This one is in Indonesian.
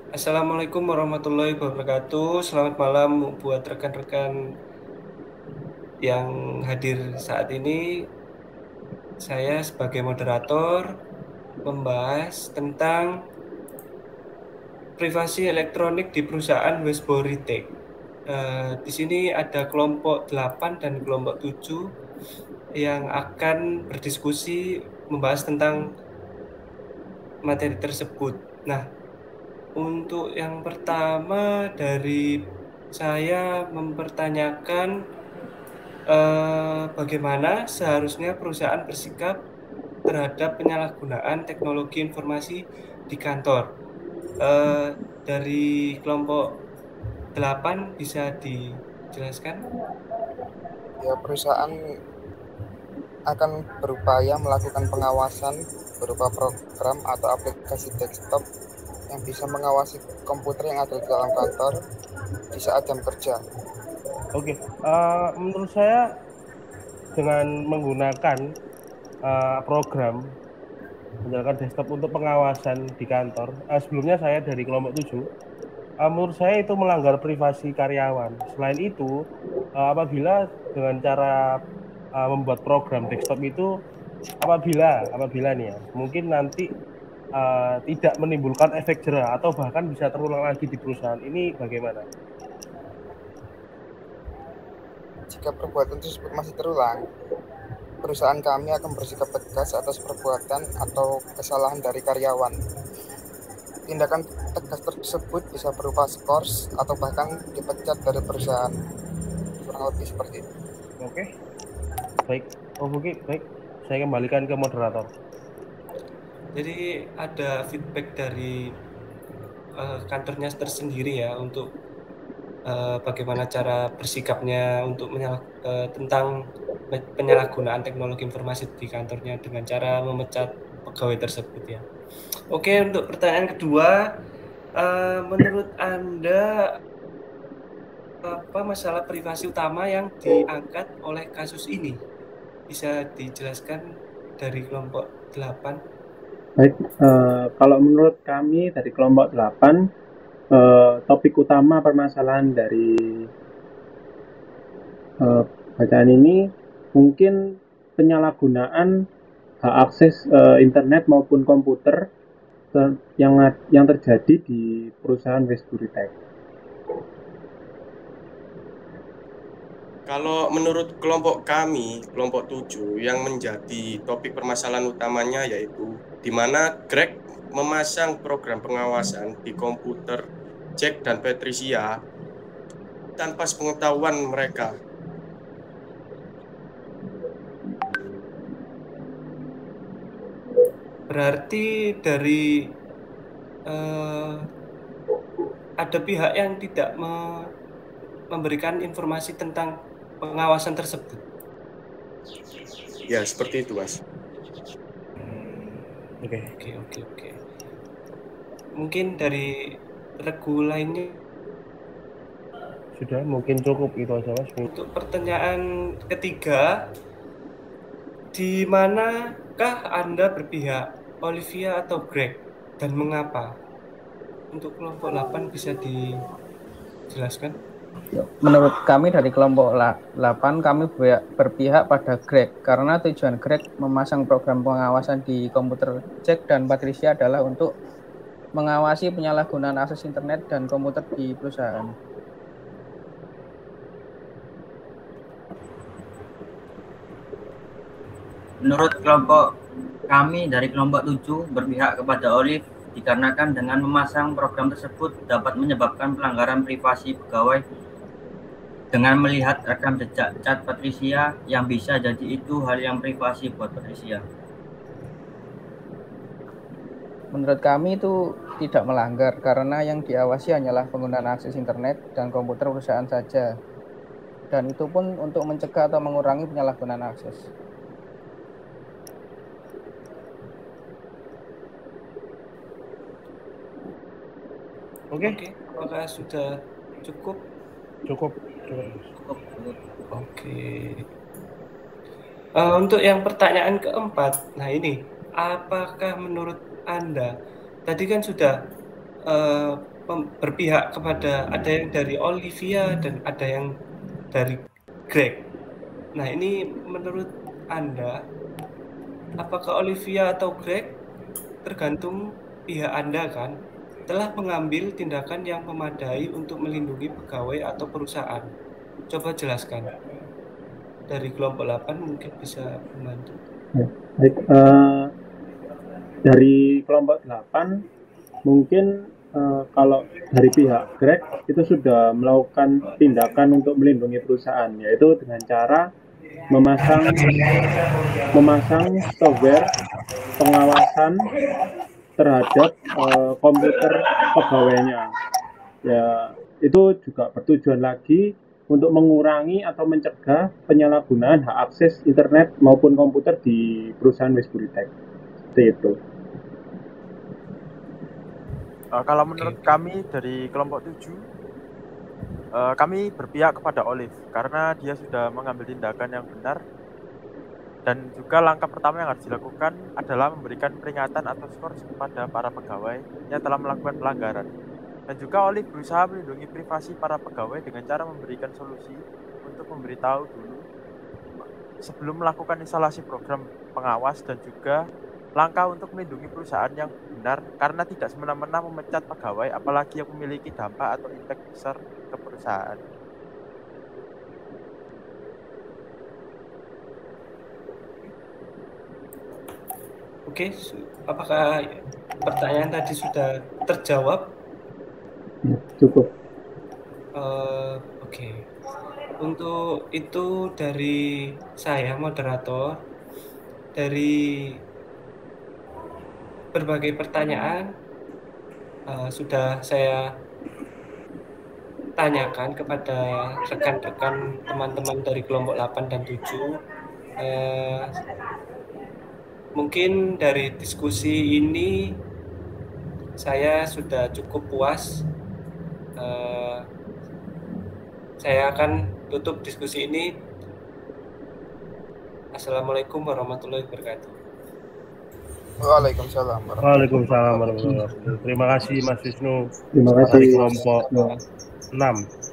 Assalamualaikum warahmatullahi wabarakatuh. Selamat malam buat rekan-rekan yang hadir saat ini. Saya sebagai moderator membahas tentang privasi elektronik di perusahaan Westbury Tech. Di sini ada kelompok 8 dan kelompok 7 yang akan berdiskusi membahas tentang materi tersebut. Nah, untuk yang pertama dari saya mempertanyakan bagaimana seharusnya perusahaan bersikap terhadap penyalahgunaan teknologi informasi di kantor. Dari kelompok 8 bisa dijelaskan? Ya, perusahaan akan berupaya melakukan pengawasan berupa program atau aplikasi desktop yang bisa mengawasi komputer yang ada di dalam kantor di saat jam kerja. Oke, menurut saya dengan menggunakan program misalkan desktop untuk pengawasan di kantor, sebelumnya saya dari kelompok 7, menurut saya itu melanggar privasi karyawan. Selain itu, apabila dengan cara membuat program desktop itu, apabila nih ya, mungkin nanti tidak menimbulkan efek jera atau bahkan bisa terulang lagi di perusahaan ini, bagaimana? Jika perbuatan tersebut masih terulang, perusahaan kami akan bersikap tegas atas perbuatan atau kesalahan dari karyawan. Tindakan tegas tersebut bisa berupa skors atau bahkan dipecat dari perusahaan. Kurang lebih seperti itu. Oke, baik. Oh, oke, baik. Saya kembalikan ke moderator. Jadi ada feedback dari kantornya tersendiri ya untuk bagaimana cara bersikapnya untuk tentang penyalahgunaan teknologi informasi di kantornya dengan cara memecat pegawai tersebut ya. Oke, untuk pertanyaan kedua, menurut Anda apa masalah privasi utama yang diangkat oleh kasus ini? Bisa dijelaskan dari kelompok 8? Baik, kalau menurut kami dari kelompok 8, topik utama permasalahan dari bacaan ini mungkin penyalahgunaan hak akses internet maupun komputer yang terjadi di perusahaan Westbury Tech. Kalau menurut kelompok kami, kelompok 7, yang menjadi topik permasalahan utamanya yaitu di mana Greg memasang program pengawasan di komputer Jack dan Patricia tanpa sepengetahuan mereka. Berarti dari ada pihak yang tidak memberikan informasi tentang pengawasan tersebut. Ya, seperti itu, Mas. Oke. Mungkin dari regu lainnya. Sudah, mungkin cukup itu aja, Mas. Untuk pertanyaan ketiga, di manakah Anda berpihak, Olivia atau Greg, dan mengapa? Untuk kelompok 8 bisa dijelaskan? Menurut kami dari kelompok 8, kami berpihak pada Greg karena tujuan Greg memasang program pengawasan di komputer Jack dan Patricia adalah untuk mengawasi penyalahgunaan akses internet dan komputer di perusahaan. Menurut kelompok kami dari kelompok 7 berpihak kepada Olive dikarenakan dengan memasang program tersebut dapat menyebabkan pelanggaran privasi pegawai dengan melihat rekam jejak chat Patricia yang bisa jadi itu hal yang privasi buat Patricia. Menurut kami itu tidak melanggar karena yang diawasi hanyalah penggunaan akses internet dan komputer perusahaan saja. Dan itu pun untuk mencegah atau mengurangi penyalahgunaan akses. Oke, apakah sudah cukup? Cukup. Oke. Untuk yang pertanyaan keempat, nah ini, apakah menurut Anda, tadi kan sudah berpihak kepada, ada yang dari Olivia dan ada yang dari Greg. Nah, ini menurut Anda, apakah Olivia atau Greg, tergantung pihak Anda kan, telah mengambil tindakan yang memadai untuk melindungi pegawai atau perusahaan? Coba jelaskan. Dari kelompok 8 mungkin bisa membantu. Ya, baik. Dari kelompok 8 mungkin kalau dari pihak Greg itu sudah melakukan tindakan untuk melindungi perusahaan, yaitu dengan cara memasang software pengawasan terhadap komputer pegawainya. Ya, itu juga bertujuan lagi untuk mengurangi atau mencegah penyalahgunaan hak akses internet maupun komputer di perusahaan Westbury-Tech. Seperti itu. Kalau menurut kami dari kelompok 7, kami berpihak kepada Olive karena dia sudah mengambil tindakan yang benar, dan juga langkah pertama yang harus dilakukan adalah memberikan peringatan atau skor kepada para pegawai yang telah melakukan pelanggaran. Dan juga Olive berusaha melindungi privasi para pegawai dengan cara memberikan solusi untuk memberitahu dulu sebelum melakukan instalasi program pengawas, dan juga langkah untuk melindungi perusahaan yang benar karena tidak semena-mena memecat pegawai apalagi yang memiliki dampak atau impact besar ke perusahaan. Oke, apakah pertanyaan tadi sudah terjawab? Ya, cukup. Oke. Untuk itu dari saya, moderator, dari berbagai pertanyaan sudah saya tanyakan kepada rekan-rekan teman-teman dari kelompok 8 dan 7. Mungkin dari diskusi ini saya sudah cukup puas. Saya akan tutup diskusi ini. Assalamualaikum warahmatullahi wabarakatuh. Waalaikumsalam. Waalaikumsalam warahmatullahi wabarakatuh. Terima kasih Mas Wisnu. Terima kasih. Dari kelompok 6.